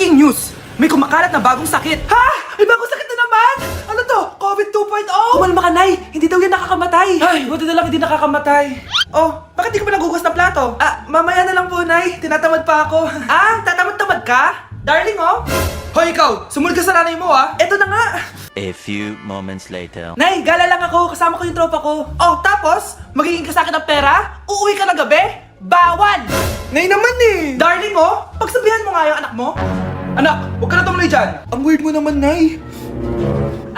Breaking news! May kumakalat na bagong sakit. Ha? May bagong sakit na naman? Ano to? COVID 2.0? Kumalma ka, Nay. Hindi daw yan nakakamatay. Ay, buti na lang hindi nakakamatay. Oh, bakit di ka pa nagugas ng plato? Mamaya na lang po, Nay. Tinatamad pa ako. Tatamad-tamad ka? Darling, oh. Hoy, ikaw. Sumunod ka sa nanay mo, ah. Eto na nga. A few moments later. Nay, gala lang ako. Kasama ko yung tropa ko. Oh, tapos? Magiging ka sa akin ng pera? Uuwi ka na gabi? Bawal! Nay naman eh! Darling, oh. Pagsabihan mo nga yung anak mo. Anak, huwag ka na tumuloy dyan. Ang weird mo naman, Nay.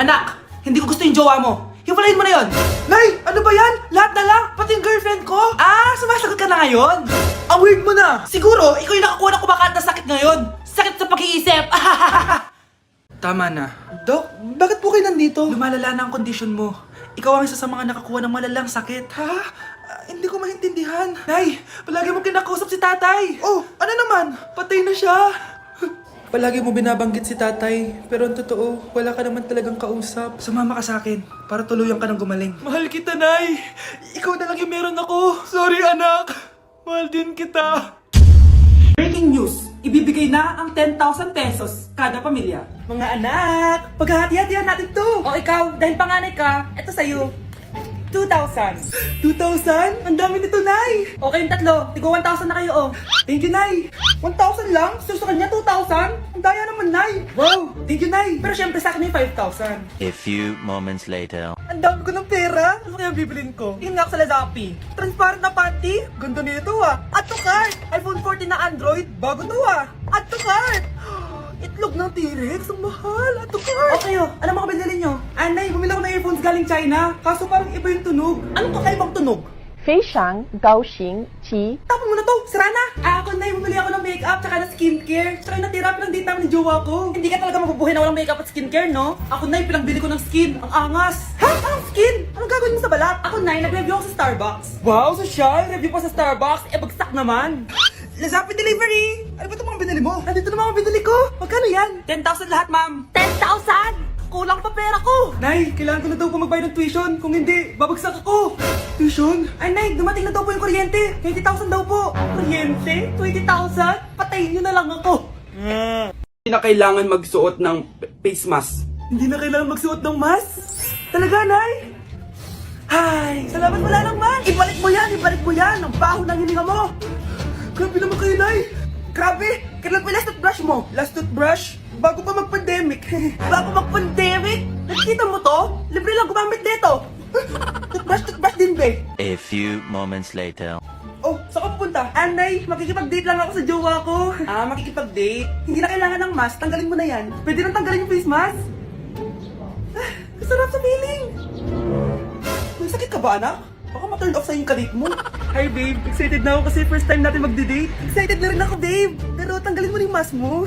Anak, hindi ko gusto yung jowa mo. Hiwalayin mo na yon. Nay, ano ba yan? Lahat na lang, pati yung girlfriend ko. Sumasagot ka na ngayon? Ang weird mo na. Siguro, ikaw yung nakakuha ng kumakalat na sakit ngayon. Sakit sa pag-iisip. Tama na. Dok, bakit po kayo nandito? Lumalala na ang kondisyon mo. Ikaw ang isa sa mga nakakuha ng malalang sakit. Ha? Hindi ko maintindihan. Nay, palagi mo kinakausap si tatay. Oh, ano naman? Patay na siya. Palagi mo binabanggit si tatay, pero ang totoo, wala ka naman talagang kausap. Sumama ka sa akin, para tuluyan ka ng gumaling. Mahal kita, Nay! Ikaw na lang yung meron ako. Sorry, anak. Mahal din kita. Breaking news! Ibibigay na ang 10,000 pesos kada pamilya. Mga anak, paghahati-hatihan natin to. O ikaw, dahil panganay ka, eto sa'yo. 2,000. 2,000? Ang dami nito, Nay! O kayong tatlo, tigo 1,000 na kayo, oh. Thank you, Nay. 1,000 lang? Sa kanya 2,000? Ang daya naman, Nay. Wow, thank you, Nay. Pero syempre sa akin yung 5,000. A few moments later. Ang dami ko ng pera. Ano kaya bibilin ko? Tingin nga ako sa Lazappi. Transparent na panty. Ganda nito, ah. Add to cart. iPhone 14 na Android. Bago to, ah. Add to cart. Itlog ng T-Rex, ang mahal. Add to cart. Okay, oh. Ano mga binili nyo? Nay, bumili ako ng earphones galing China. Kaso parang iba yung tunog. Anong kakaibang tunog? 非常高兴其 Tapon mo na to! Sira na! Ako na bumili ako ng makeup tsaka ng skincare. Tsaka yung natira pa ng date namin ni jowa ko. Hindi ka talaga mabubuhay na walang makeup at skincare, no? Ako na pinagbili ko ng skin. Ang angas! Ha? Anong skin? Anong gagawin mo sa balat? Ako na nag-review ako sa Starbucks. Wow, social! Review pa sa Starbucks? Bagsak naman! Lazappi Delivery! Ano ba itong mga binili mo? Nandito na mga binili ko! Magkano yan? 10,000 lahat, ma'am! 10,000! Kulang pa pera ko! Nay, kailangan ko na daw po magbayad ng tuition. Kung hindi, babagsak ako. Tuition? Ay, Nay, dumating na daw po yung kuryente. 20,000 daw po. Kuryente? 20,000? Patayin niyo na lang ako. Hindi na kailangan magsuot ng face mask. Hindi na kailangan magsuot ng mask? Talaga, Nay? Ay, salamat wala lang, man. Ibalik mo yan, ibalik mo yan. Ang baho ng hininga mo. Grabe naman kayo, Nay. Grabe! Kailan pa yung last toothbrush mo? Last toothbrush? Bago pa mag-pandemic. Bago mag-pandemic? Nakikita mo to? Libre lang gumamit dito. Toothbrush din, be. A few moments later. Oh, saan ka pupunta? Anay, makikipag-date lang ako sa jowa ko. Makikipag-date? Hindi na kailangan ng mask. Tanggalin mo na yan. Pwede nang tanggalin yung face mask. Kasarap sa feeling. May sakit ka ba, anak? Baka ma-turn off sa yung kadate mo. Hi, babe. Excited na ako kasi first time natin magde-date. Excited na rin ako, babe. Pero tanggalin mo rin yung mask mo.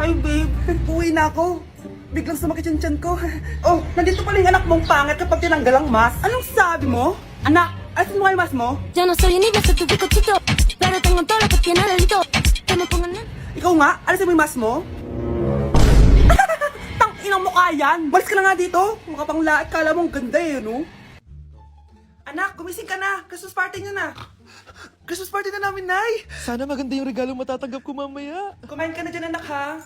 Hi, babe. Uwi na ako. Biglang sumakit yung tiyan ko. Oh, nandito pala yung anak mong pangit kapag tinanggal ang mask. Anong sabi mo? Anak, alisin mo nga yung mask mo? Yo no soy niña, soy tu picochito, pero tengo todo lo que tiene delito. Que me pongan en... Ikaw nga, alisin mo yung mask mo? Tang inang mukha yan! Balis ka na nga dito! Mukha pang lahat, kala mong ganda eh, no? Anak, gumising ka na! Christmas party nyo na! Christmas party na namin, Nay! Sana maganda yung regalo matatanggap ko mamaya. Kumain ka na dyan, anak, ha?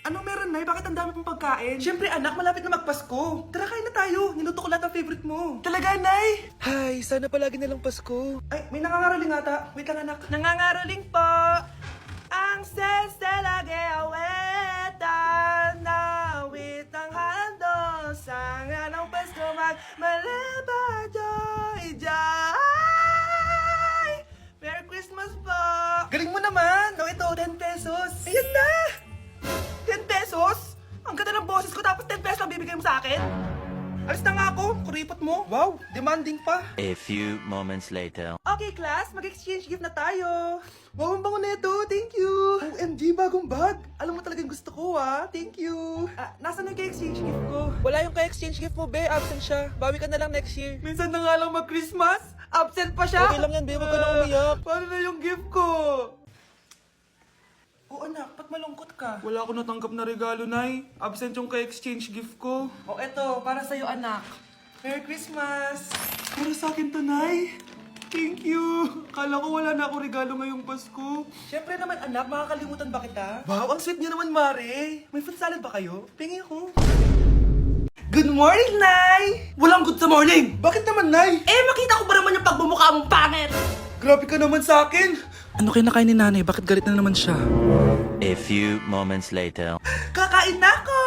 Anong meron, Nay? Bakit ang dami pong pagkain? Siyempre, anak, malapit na magpasko. Tara, kain na tayo. Niluto ko lahat ng favorite mo. Talaga, Nay? Hay, sana palagi nalang Pasko. Ay, may nangangaroling ata. Wait lang, anak. Nangangaroling po. Ang seselage awetan na witang hando sa nga ng Pasko magmalabado ijay. Merry Christmas po! Galing mo naman! No, ito, 10 pesos. Ayan na! 10 pesos? Ang ganda ng boses ko tapos 10 pesos lang bibigay mo sa akin? Alis na nga ako, kuripot mo. Wow, demanding pa. A few moments later. Okay, class, mag-exchange gift na tayo. Wow, ang bango nito. Thank you. OMG, bagong bag. Alam mo talagang gusto ko, ah. Thank you. Nasaan yung ka-exchange gift ko? Wala yung ka-exchange gift mo, be. Absent siya. Bawi ka na lang next year. Minsan na nga lang mag-Christmas. Absent pa siya. Okay lang yan, be. Huwag ka na umiyak. Paano na yung gift ko? Oh, anak, ba't malungkot ka? Wala ako natanggap na regalo, Nay. Absent yung ka-exchange gift ko. Oh, eto, para sa'yo, anak. Merry Christmas! Para sa akin to, Nay. Thank you. Akala ko wala na ako regalo ngayong Pasko. Siyempre naman anak, makakalimutan ba kita? Wow, ang sweet niyo naman, Mare. May fruit salad ba kayo? Pingi ako. Good morning, Nay! Walang good sa morning! Bakit naman, Nay? Eh, makita ko ba naman yung pagmumukha mong pangit? Grabe ka naman sa akin! Ano kinakain ni Nanay? Bakit galit na naman siya? A few moments later. Kakain na ako!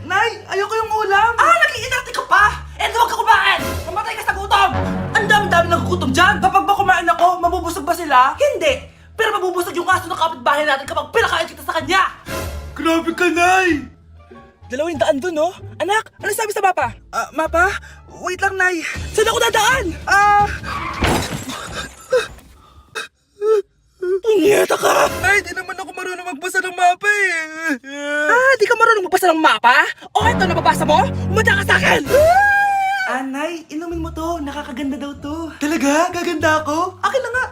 Nay, ayoko yung ulam! Ah, nag-iinarte ka pa! Eh, huwag ka kumain! Mamatay ka sa gutom! Ang dami-dami nagugutom dyan! Kapag ba kumain ako, mabubusog ba sila? Hindi! Pero mabubusog yung aso ng kapitbahay natin kapag pinakain kita sa kanya! Grabe ka, Nay! 200 dun, no? Anak, ano sabi sa mapa? Mapa? Wait lang, Nay. Saan ako dadaan? Punyeta ka! Ay, di naman ako marunong magbasa ng mapa eh. Di ka marunong magbasa ng mapa? O, ito, nababasa mo? Umadya ka sa akin! Anay, inumin mo to. Nakakaganda daw to. Talaga? Gaganda ako? Akin na nga.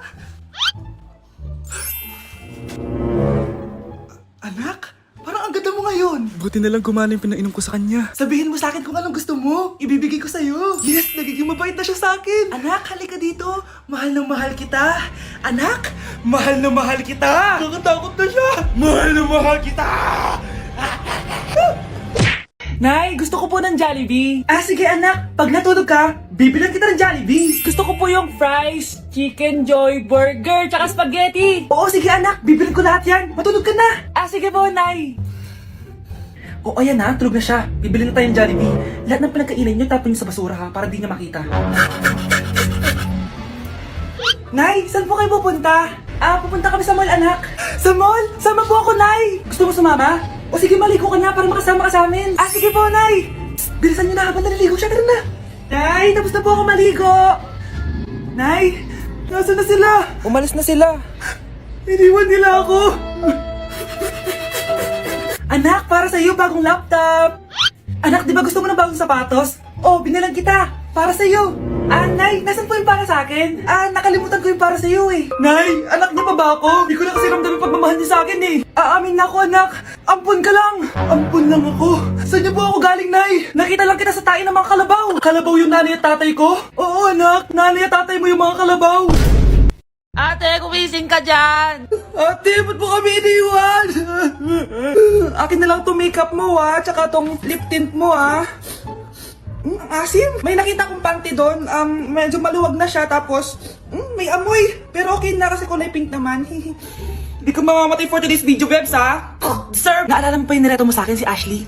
Anak, parang ang ganda mo ngayon. Buti na lang gumana yung pinainom ko sa kanya. Sabihin mo sa akin kung anong gusto mo. Ibibigay ko sa'yo. Yes, nagiging mabait na siya sa akin. Anak, halika dito. Mahal na mahal kita. Anak, mahal na mahal kita. Nakatakot na siya. Mahal na mahal kita. Nay, gusto ko po ng Jollibee. Sige anak, pag natulog ka, bibilan kita ng Jollibee. Gusto ko po yung fries, chicken joy, burger, tsaka spaghetti. Oo, sige anak, bibilan ko lahat yan. Matulog ka na. Sige po, Nay. Oo, ayan na, tulog na siya. Bibili na tayong Jollibee. Lahat ng pinagkainan niyo, tapon niyo sa basura ha, para di niya makita. Nay, saan po kayo pupunta? Pupunta kami sa mall, anak. Sa mall? Sama po ako, Nay. Gusto mo sumama? O sige, maligo ka na para makasama ka sa amin. Sige po, Nay. Psst, bilisan niyo na habang naliligo siya. Tara na. Nay, tapos na po ako maligo. Nay, nasaan na sila? Umalis na sila. Iniwan nila ako. Anak, para sa iyo bagong laptop. Anak, di ba gusto mo ng bagong sapatos? Binalan kita. Para sa iyo. Nay, nasan po yung para sa akin? Nakalimutan ko yung para sa iyo eh. Nay, anak niya pa ba ako? Hindi ko na kasi ramdam yung pagmamahal niya sa akin eh. Aamin na ako, anak. Ampun ka lang. Ampun lang ako. Saan niyo po ako galing, Nay? Nakita lang kita sa tae ng mga kalabaw. Kalabaw yung nanay at tatay ko? Oo, anak. Nanay at tatay mo yung mga kalabaw. Ate, kumising ka dyan! Ate, ba't mo kami iniwan? Akin na lang itong makeup mo tsaka itong lip tint mo ang asim. May nakita kong panty doon. Medyo maluwag na siya tapos may amoy. Pero okay na kasi kulay pink naman. Hindi ka mamamatay for today's video, Bebs, Sir! Naalala mo pa yung nireto mo sa akin si Ashley?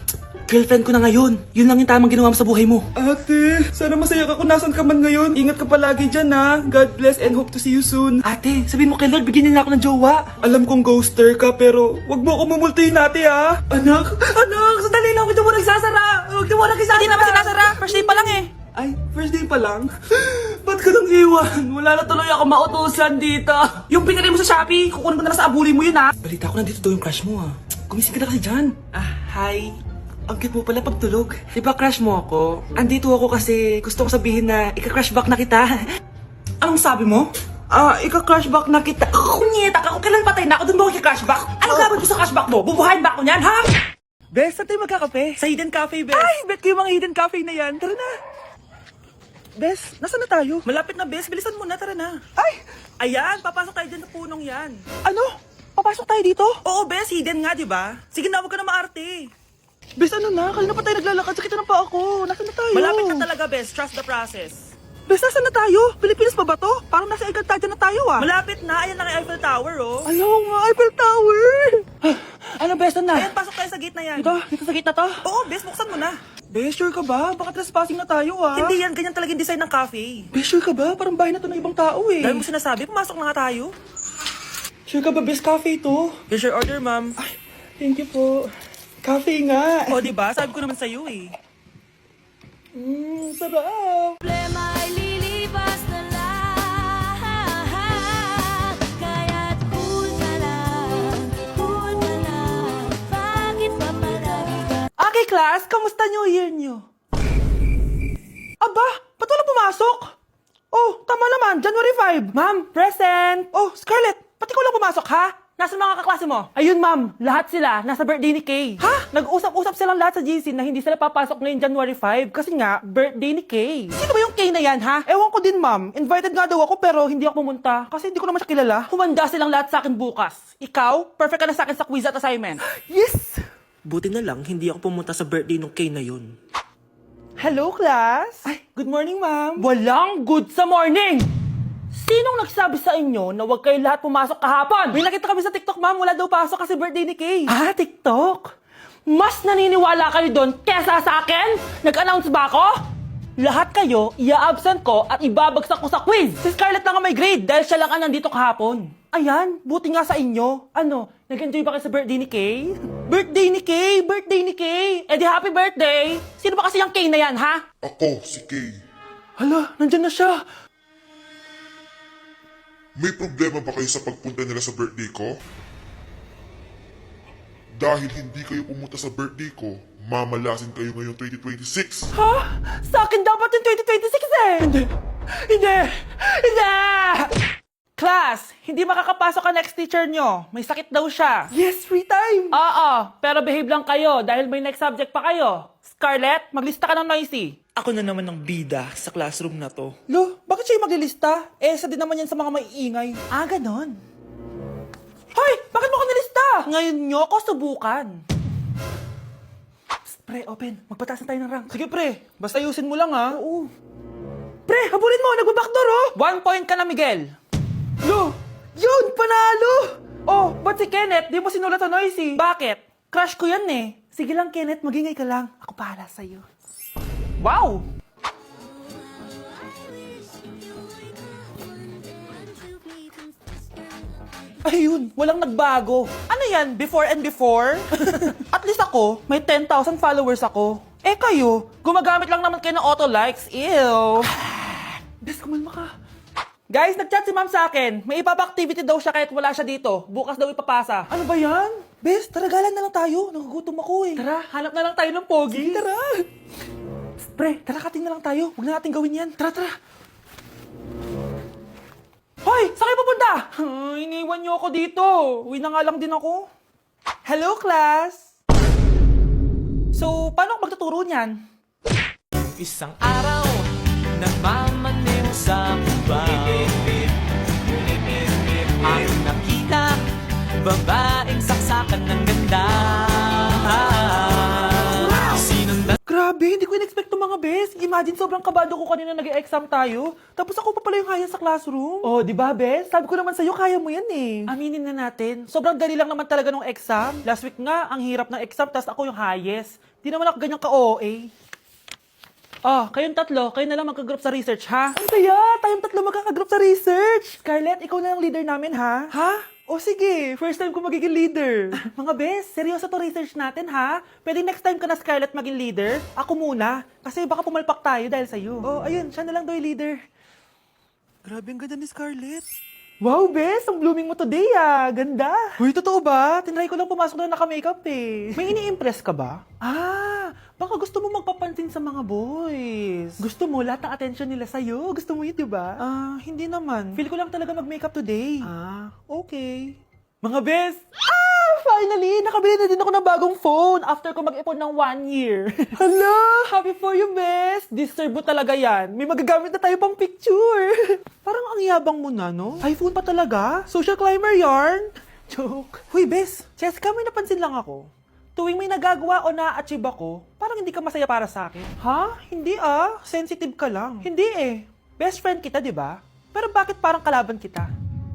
Girlfriend ko na ngayon. Yun lang yung tamang ginawa mo sa buhay mo. Ate, sana masaya ka kung nasan ka man ngayon. Ingat ka palagi dyan, God bless and hope to see you soon. Ate, sabihin mo kay Lord, bigyan niya na ako ng jowa. Alam kong ghoster ka, pero wag mo ako mumultahin ate, Anak, sandali lang. Huwag mo nagsasara. Huwag mo nagsasara. Hindi naman sinasara. First day pa lang eh. Ay, first day pa lang? Ba't ka nang iwan? Wala na tuloy ako mautusan dito. Yung pinili mo sa Shopee, kukunin ko na lang sa abuli mo yun, Balita ko nandito daw yung crush mo, Gumising ka na kasi dyan. Hi. Ang cute mo pala pagtulog. Di ba crush mo ako? Andito ako kasi gusto ko sabihin na ika-crush back na kita. Anong sabi mo? Ika-crush back na kita. Kunyeta ka, kung kailan patay na ako, dun ba ako ika-crush back? Anong gagawin ko sa crush back mo? Bubuhayin ba ako niyan, ha? Bes, saan tayo magkakape? Sa Hidden Cafe, Bes. Ay, bet ko yung mga Hidden Cafe na yan. Tara na. Bes, nasaan na tayo? Malapit na, Bes. Bilisan mo na, tara na. Ay! Ayan, papasok tayo dyan sa punong yan. Ano? Papasok tayo dito? Oo, Bes, hidden nga, di ba? Sige na, huwag ka na maarte. Bes, ano na? Kanina pa tayo naglalakad. Sakit na pa ako. Nasaan na tayo? Malapit na talaga, Bes. Trust the process. Bes, nasaan na tayo? Pilipinas pa ba to? Parang nasa Encantadia na tayo, Malapit na. Ayan lang ang Eiffel Tower, Ayaw nga, Eiffel Tower! Ano, Bes, na? Ayan, pasok tayo sa gate na yan. Dito sa gate na to? Oo, Bes, buksan mo na. Bes, sure ka ba? Baka trespassing na tayo, Hindi yan. Ganyan talaga yung design ng cafe. Bes, sure ka ba? Parang bahay na to ng ibang tao, Dahil mo sinasabi, pumasok na nga tayo. Sure ka ba, Bes, cafe to? Here's your order, ma'am. Ay, thank you po. Cafe nga. O, diba? Sabi ko naman sa'yo, sarap. Problema ay lilipas na lang. Kaya't cool ka lang. Bakit pa palagi ka? Okay, class. Kamusta New Year nyo? Aba, ba't wala pumasok? Oh, tama naman. January 5. Ma'am, present. Oh, Scarlett, pati ko lang pumasok, ha? nasa mga kaklase mo? Ayun, ma'am. Lahat sila nasa birthday ni Kay. Ha? Nag-usap-usap silang lahat sa GC na hindi sila papasok ngayong January 5 kasi nga, birthday ni Kay. Sino ba yung Kay na yan, ha? Ewan ko din, ma'am. Invited nga daw ako pero hindi ako pumunta kasi hindi ko naman siya kilala. Humanda silang lahat sa akin bukas. Ikaw, perfect ka na sa akin sa quiz at assignment. Yes! Buti na lang, hindi ako pumunta sa birthday nung Kay na yun. Hello, class! Ay, good morning, ma'am. Walang good sa morning! Sinong nagsabi sa inyo na huwag kayo lahat pumasok kahapon? May nakita kami sa TikTok, ma'am. Wala daw pasok kasi birthday ni Kay. Ah, TikTok? Mas naniniwala kayo doon kesa sa akin? Nag-announce ba ako? Lahat kayo, ia-absent ko at ibabagsak ko sa quiz. Si Scarlett lang ang may grade dahil siya lang ang nandito kahapon. Ayan, buti nga sa inyo. Ano, nag-enjoy ba kayo sa birthday ni Kay? Birthday ni Kay! Birthday ni Kay! Eh di happy birthday! Sino ba kasi yung Kay na yan, ha? Ako, si Kay. Hala, nandyan na siya. May problema ba kayo sa pagpunta nila sa birthday ko? Dahil hindi kayo pumunta sa birthday ko, mamalasin kayo ngayong 2026. Ha? Sa akin dapat yung 2026 eh! Hindi! Hindi! Hindi! Class, hindi makakapasok ang next teacher nyo. May sakit daw siya. Yes, free time! Oo, pero behave lang kayo dahil may next subject pa kayo. Scarlett, maglista ka ng noisy. Ako na naman ang bida sa classroom na to. Lo, bakit siya yung maglilista? Eh, isa din naman yan sa mga maiingay. Ah, ganon. Hoy! Bakit mo ko nilista? Ngayon nyo ako subukan. Psst, pre, open. Magpatasan tayo ng rank. Sige, pre. Basta ayusin mo lang, ha? Oo. Pre, habulin mo. Nagbabackdoor, oh. 1 point ka na, Miguel. Lo! Yun! Panalo! Oh, ba't si Kenneth? Di mo sinulat sa noisy. Bakit? Crush ko yan, eh. Sige lang, Kenneth. Magingay ka lang. Ako bahala sa'yo. Wow! Ayun, walang nagbago. Ano yan, before and before? At least ako, may 10,000 followers ako. Eh kayo, gumagamit lang naman kayo ng auto likes. Ew. Bes, kumalma ka. Guys, nag-chat si ma'am sa akin. May ibaba activity daw siya kahit wala siya dito. Bukas daw ipapasa. Ano ba yan? Bes, tara galan na lang tayo. Nagugutom ako eh. Tara, hanap na lang tayo ng pogi. Sige, tara. Psst, pre, tara kating na lang tayo. Huwag na natin gawin yan. Tara, tara. Hoy! Saan kayo pupunta? Iniwan niyo ako dito. Uwi na nga lang din ako. Hello, class! So, paano ako magtuturo niyan? Isang araw, nagmamaneho sa kuba. Ang nakita, babaeng saksakan ng ganda. Sinundan Grabe, hindi ko in-expect to mga bes. Imagine, sobrang kabado ko kanina nag-exam tayo. Tapos ako pa pala yung haya sa classroom. Oh, di ba, bes? Sabi ko naman sa'yo, kaya mo yan eh. Aminin na natin. Sobrang dali lang naman talaga nung exam. Last week nga, ang hirap ng exam, tapos ako yung highest. Di naman ako ganyan ka-OA. Oh, kayong tatlo, kayo na lang magka-group sa research, ha? Ang saya! Tayong tatlo magkaka-group sa research! Scarlett, ikaw na lang leader namin, ha? Ha? O sige, first time ko magiging leader. Mga bes, seryoso to research natin, ha? Pwede next time ka na, Scarlett, maging leader? Ako muna, kasi baka pumalpak tayo dahil sa'yo. Oh, ayun, siya na lang daw yung leader. Grabe, ang ganda ni Scarlett. Wow, bes, ang blooming mo today, ah. Ganda. Uy, totoo ba? Tinry ko lang pumasok na naka-makeup, eh. May ini-impress ka ba? Ah, baka gusto mo magpapansin sa mga boys. Gusto mo lahat ng attention nila sa'yo? Gusto mo yun, di ba? Ah, hindi naman. Feel ko lang talaga mag-makeup today. Ah, okay. Mga bes, finally, nakabili na din ako ng bagong phone after ko mag-ipon ng 1 year. Hala, happy for you, bes. Deserve mo talaga yan. May magagamit na tayo pang picture. Parang ang yabang mo na, no? iPhone pa talaga? Social climber yarn? Joke. Huy, bes, Cheska, may napansin lang ako. Tuwing may nagagawa o na-achieve ako, parang hindi ka masaya para sa akin. Ha? Hindi ah. Sensitive ka lang. Hindi eh. Best friend kita, di ba? Pero bakit parang kalaban kita?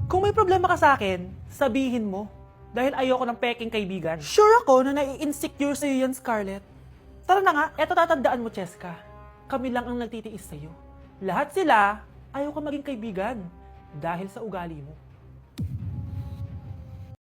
Kung may problema ka sa akin, sabihin mo. Dahil ayoko ng peking kaibigan. Sure ako na nai-insecure sa'yo yan, Scarlett. Tara na nga, eto tatandaan mo, Cheska. Kami lang ang nagtitiis sa'yo. Lahat sila, ayaw ka maging kaibigan. Dahil sa ugali mo.